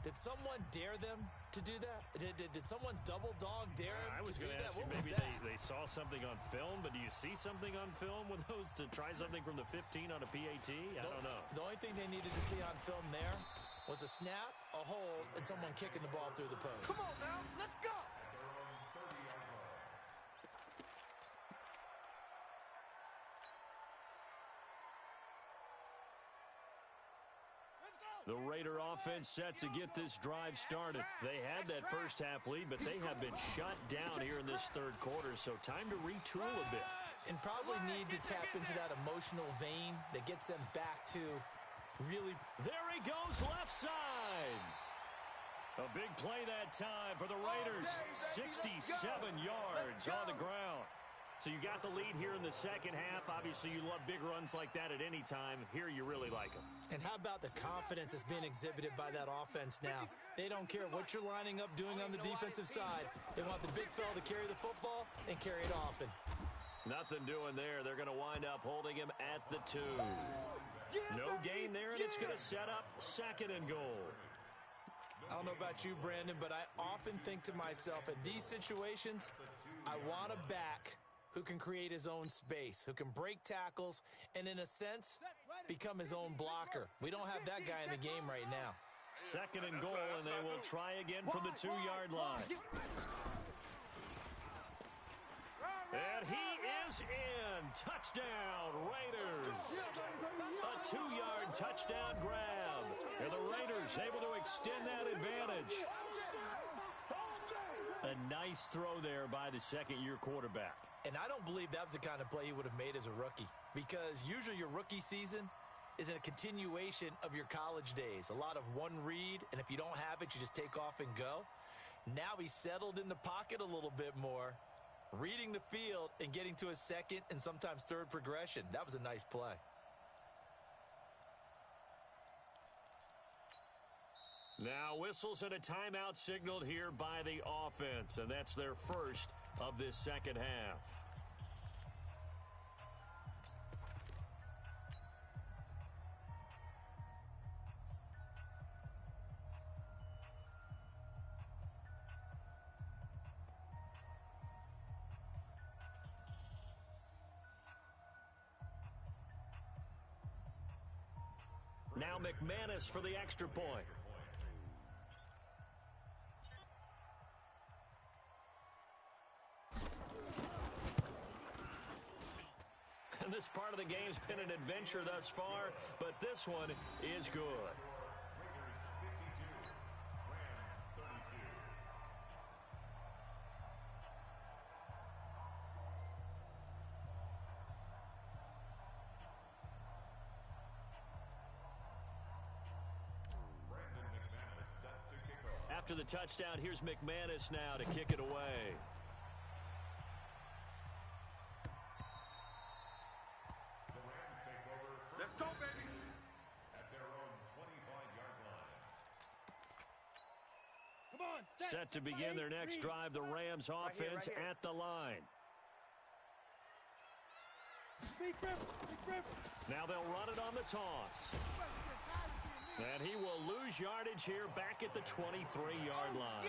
Did someone dare them to do that? Did someone double dog dare them I was going to ask you, maybe they saw something on film, but do you see something on film with those to try something from the 15 on a PAT? I don't know. The only thing they needed to see on film there was a snap, a hold, and someone kicking the ball through the post. Come on now, let's go. The Raider offense set to get this drive started. They had that first half lead, but they have been shut down here in this third quarter, so time to retool a bit. And probably need to tap into that emotional vein that gets them back to really... There he goes, left side. A big play that time for the Raiders. 67 yards on the ground. So you got the lead here in the second half. Obviously, you love big runs like that at any time. Here, you really like them. And how about the confidence that's being exhibited by that offense now? They don't care what you're lining up doing on the defensive side. They want the big fella to carry the football and carry it often. Nothing doing there. They're going to wind up holding him at the 2. No gain there, and it's going to set up 2nd and goal. I don't know about you, Brandon, but I often think to myself, in these situations, I want a back who can create his own space, who can break tackles, and in a sense, become his own blocker. We don't have that guy in the game right now. 2nd and goal, and they will try again from the 2-yard line. And he is in. Touchdown, Raiders. A 2-yard touchdown grab. And the Raiders able to extend that advantage. A nice throw there by the second-year quarterback. And I don't believe that was the kind of play he would have made as a rookie, because usually your rookie season is a continuation of your college days. A lot of one read, and if you don't have it, you just take off and go. Now he's settled in the pocket a little bit more, reading the field and getting to his second and sometimes third progression. That was a nice play. Now whistles and a timeout signaled here by the offense, and that's their first of this second half. Now McManus for the extra point. And this part of the game's been an adventure thus far, but this one is good. After the touchdown, here's McManus now to kick it away. Let's go, baby. At their own 25-yard line. Come on, Set to begin their next drive, the Rams offense at the line. Now they'll run it on the toss. And he will lose yardage here back at the 23-yard line.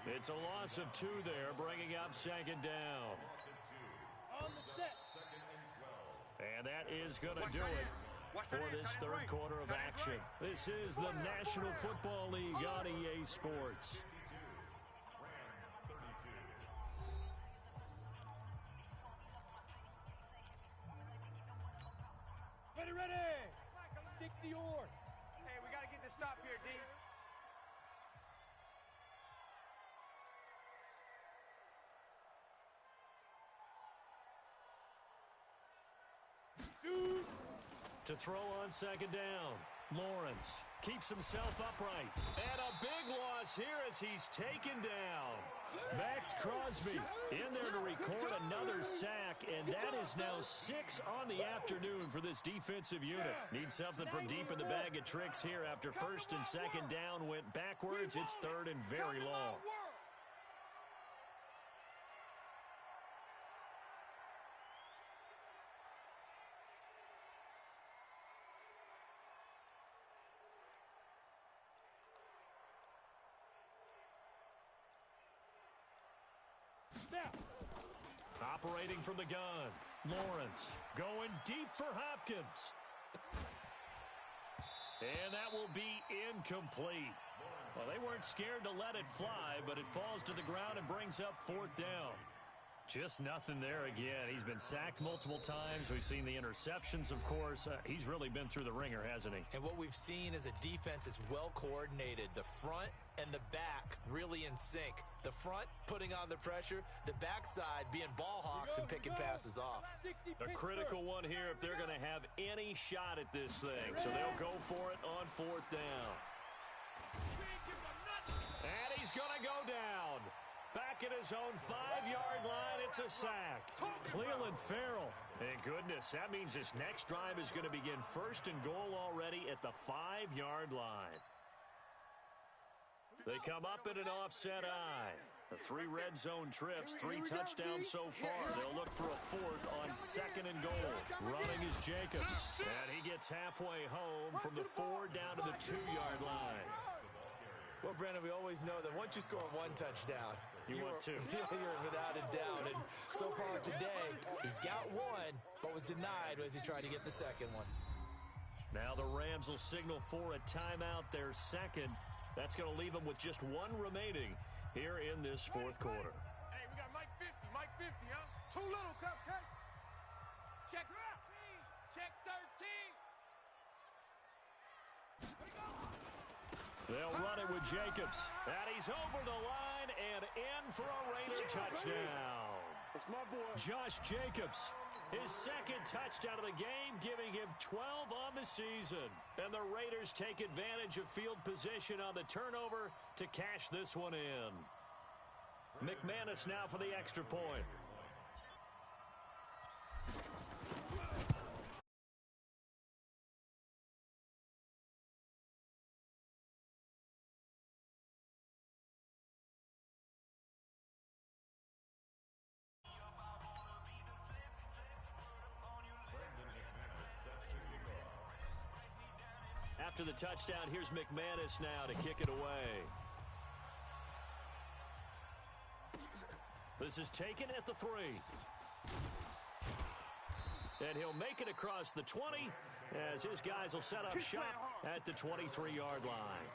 It's a loss of 2 there, bringing up 2nd down. On the set. And that is going to do it. for this third quarter of action. This is the National Football League on EA Sports. Ready! 60 or. Hey, we got to get this stop here, D. Shoot! To throw on second down, Lawrence keeps himself upright. And a big loss here as he's taken down. Max Crosby in there to record another sack, and that is now 6 on the afternoon for this defensive unit. Need something from deep in the bag of tricks here after first and second down went backwards. It's third and very long. Operating from the gun, Lawrence going deep for Hopkins. And that will be incomplete. Well, they weren't scared to let it fly, but it falls to the ground and brings up fourth down. Just nothing there again. He's been sacked multiple times. We've seen the interceptions, of course. He's really been through the ringer, hasn't he? And what we've seen is a defense that's well coordinated. The front and the back really in sync. The front putting on the pressure, the backside being ball hawks and picking passes off. A critical one here if they're going to have any shot at this thing. So they'll go for it on fourth down. And he's going to go down. Back at his own 5-yard line, it's a sack. Cleveland Farrell. And goodness, that means this next drive is going to begin first and goal already at the 5-yard line. They come up in an offset eye. The 3 red zone trips, 3 touchdowns so far. They'll look for a fourth on second and goal. Running is Jacobs. And he gets halfway home from the 4 down to the 2-yard line. Well, Brandon, we always know that once you score 1 touchdown, you want 2. You're without a doubt. And so far today, he's got 1, but was denied as he tried to get the second one. Now the Rams will signal for a timeout, their second. That's going to leave them with just 1 remaining here in this fourth quarter. Hey, we got Mike 50, Mike 50, huh? Too little, Cupcake. Check 13. Check 13. They'll run it with Jacobs. And he's over the line and in for a Raider touchdown. That's my boy. Josh Jacobs, his second touchdown of the game, giving him 12 on the season. And the Raiders take advantage of field position on the turnover to cash this one in. McManus now for the extra point. After the touchdown, here's McManus now to kick it away. This is taken at the 3. And he'll make it across the 20 as his guys will set up shop at the 23-yard line.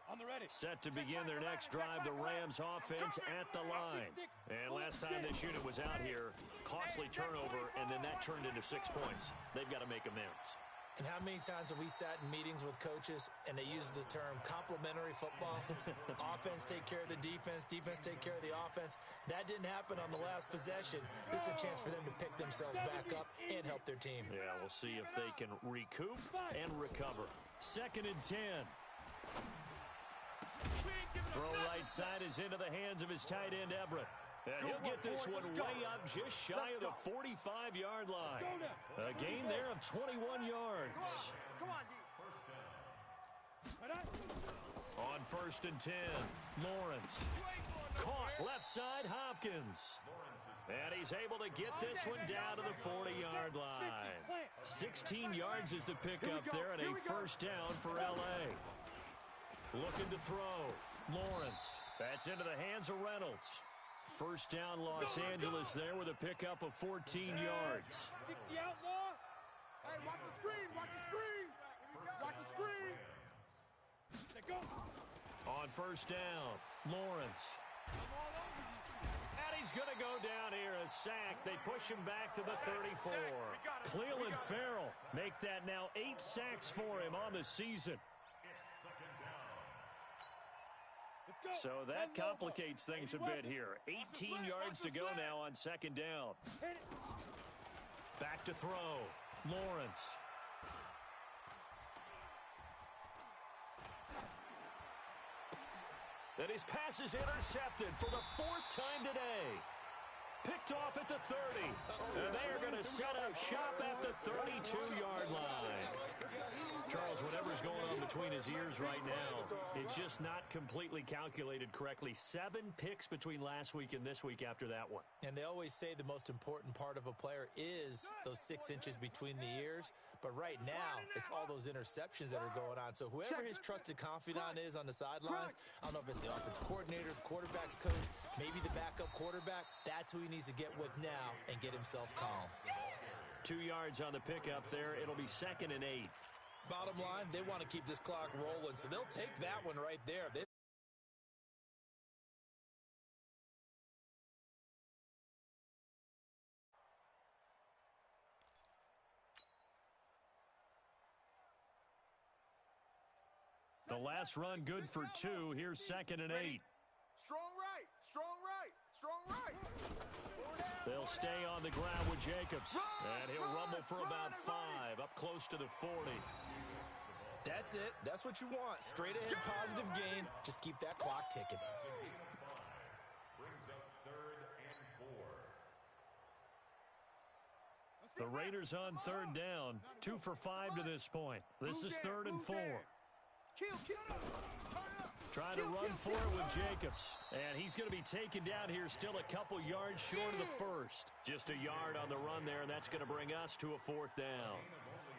On the ready. Set to begin their next drive, the Rams offense at the line. And last time this unit was out here, costly turnover, and then that turned into 6 points. They've got to make amends. And how many times have we sat in meetings with coaches and they use the term complementary football? Offense take care of the defense, defense take care of the offense. That didn't happen on the last possession. This is a chance for them to pick themselves back up and help their team. Yeah, we'll see if they can recoup and recover. Second and 10. Throw right side is into the hands of his tight end, Everett. And he'll get this one way up just shy of the 45-yard line. A gain there of 21 yards. Come on, D. On first and 10, Lawrence. Caught left side, Hopkins. And he's able to get this one down to the 40-yard line. 16 yards is the pickup there and a first down for L.A. Looking to throw. Lawrence. That's into the hands of Reynolds. First down, Los Angeles there with a pickup of 14 yards. 60 outlaw. Hey, watch the screen. Watch the screen. Watch the screen. Let go. On first down, Lawrence. And he's going to go down here, a sack. They push him back to the 34. Cleveland Farrell make that now 8 sacks for him on the season. So that complicates things a bit here. 18 yards to go now on second down. Back to throw, Lawrence. And his pass is intercepted for the 4th time today. Picked off at the 30. And they are going to set up shop at the 32-yard line. Charles, whatever's going on between his ears right now, it's just not completely calculated correctly. 7 picks between last week and this week after that one. And they always say the most important part of a player is those 6 inches between the ears. But right now, it's all those interceptions that are going on. So whoever his trusted confidant is on the sidelines, I don't know if it's the offensive coordinator, the quarterback's coach, maybe the backup quarterback, that's who he needs to get with now and get himself calm. 2 yards on the pickup there. It'll be 2nd and 8. Bottom line, they want to keep this clock rolling, so they'll take that one right there. The last run good for 2. Here's 2nd and 8. Strong right. Strong right. Strong right. They'll stay on the ground with Jacobs. And he'll rumble for about 5, up close to the 40. That's it. That's what you want. Straight ahead, positive gain. Just keep that clock ticking. Brings up 3rd and 4. The Raiders on 3rd down. 2 for 5 to this point. This is 3rd and 4. Trying to run for it with Jacobs. And he's going to be taken down here still a couple yards short of the first. Just a yard on the run there, and that's going to bring us to a 4th down.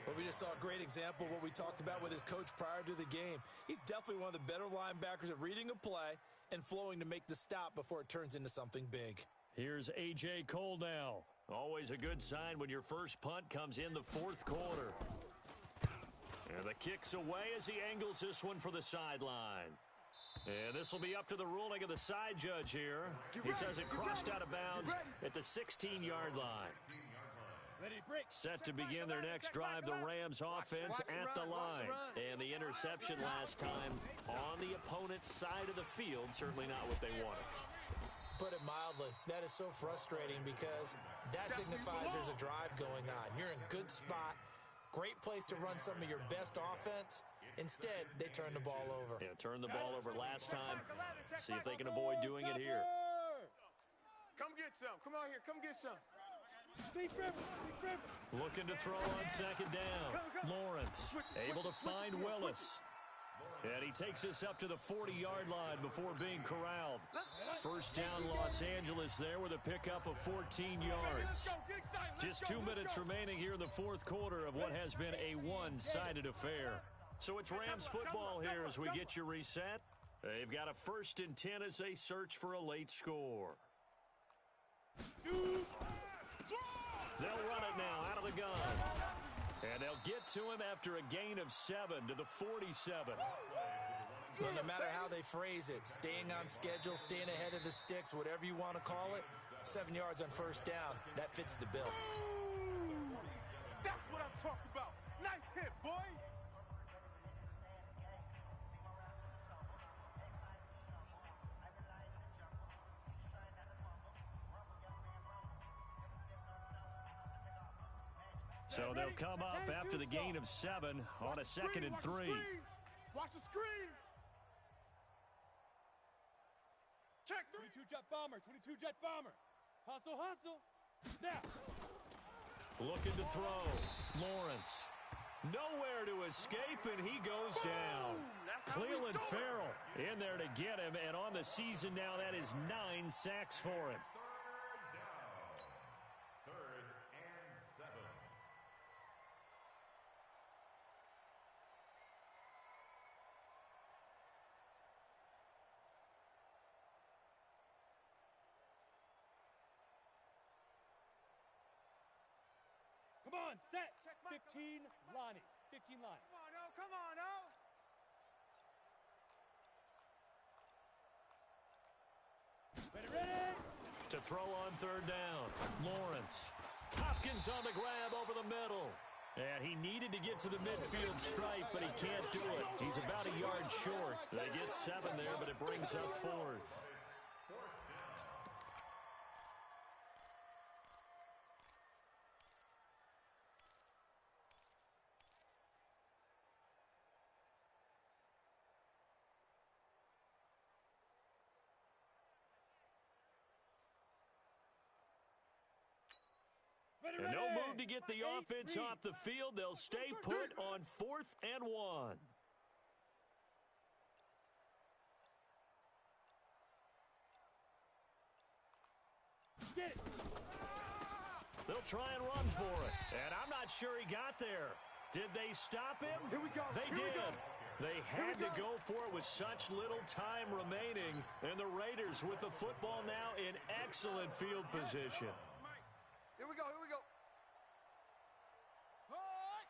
Well, we just saw a great example of what we talked about with his coach prior to the game. He's definitely one of the better linebackers at reading a play and flowing to make the stop before it turns into something big. Here's A.J. Cole now. Always a good sign when your first punt comes in the 4th quarter. And the kick's away as he angles this one for the sideline. And this will be up to the ruling of the side judge here. He says it crossed out of bounds at the 16-yard line. Set to begin their next drive, the Rams offense at the line. And the interception last time on the opponent's side of the field, certainly not what they wanted. Put it mildly, that is so frustrating because that signifies there's a drive going on. You're in good spot, great place to run some of your best offense. Instead, they turn the ball over. Yeah, turned the ball over last time. See if they can avoid doing it here. Come get some. Come out here. Come get some. Looking to throw on 2nd down. Lawrence able to find Willis. And he takes us up to the 40-yard line before being corralled. First down, Los Angeles there with a pickup of 14 yards. Just 2 minutes remaining here in the 4th quarter of what has been a one-sided affair. So it's Rams football here as we get you reset. They've got a 1st and 10 as they search for a late score. They'll run it now out of the gun. And they'll get to him after a gain of 7 to the 47. Well, no matter how they phrase it, staying on schedule, staying ahead of the sticks, whatever you want to call it, 7 yards on first down, that fits the bill. That's what I'm talking about. Nice hit, boy. So they'll come up after the gain of 7 on a 2nd and 3. Watch the screen. Check 22 jet bomber, 22 jet bomber. Hustle, hustle. Now. Looking to throw. Lawrence. Nowhere to escape, and he goes down. Cleveland Farrell in there to get him, and on the season now, that is 9 sacks for him. 3rd and 7. Come on. on, set. 15, Lonnie. 15, Lonnie. Come on, O. Come on, O. Ready, ready. To throw on third down, Lawrence. Hopkins on the grab over the middle. And he needed to get to the midfield stripe, but he can't do it. He's about a yard short. They get 7 there, but it brings up 4th. Ready, And ready. no move to get the offense off the field. They'll stay put on 4th and 1. Get it. They'll try and run for it. And I'm not sure he got there. Did they stop him? Here we go. They Here we did. go. They had to go for it with such little time remaining. And the Raiders with the football now in excellent field position. Here we go. Here we go.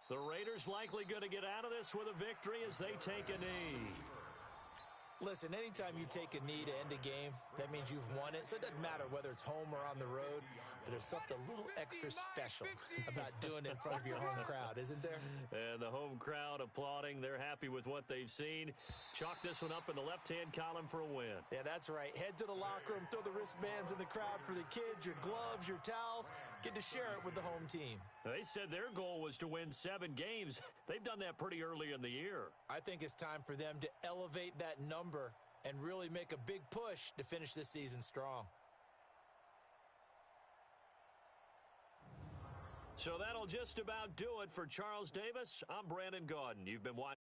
The Raiders likely going to get out of this with a victory as they take a knee. Listen, anytime you take a knee to end a game, that means you've won it. So it doesn't matter whether it's home or on the road, but there's something a little extra special about doing it in front of your home crowd, isn't there? And the home crowd applauding. They're happy with what they've seen. Chalk this one up in the left-hand column for a win. Yeah, that's right. Head to the locker room, throw the wristbands in the crowd for the kids, your gloves, your towels. Get to share it with the home team. They said their goal was to win 7 games. They've done that pretty early in the year. I think it's time for them to elevate that number and really make a big push to finish this season strong. So that'll just about do it for Charles Davis. I'm Brandon Gaudin. You've been watching.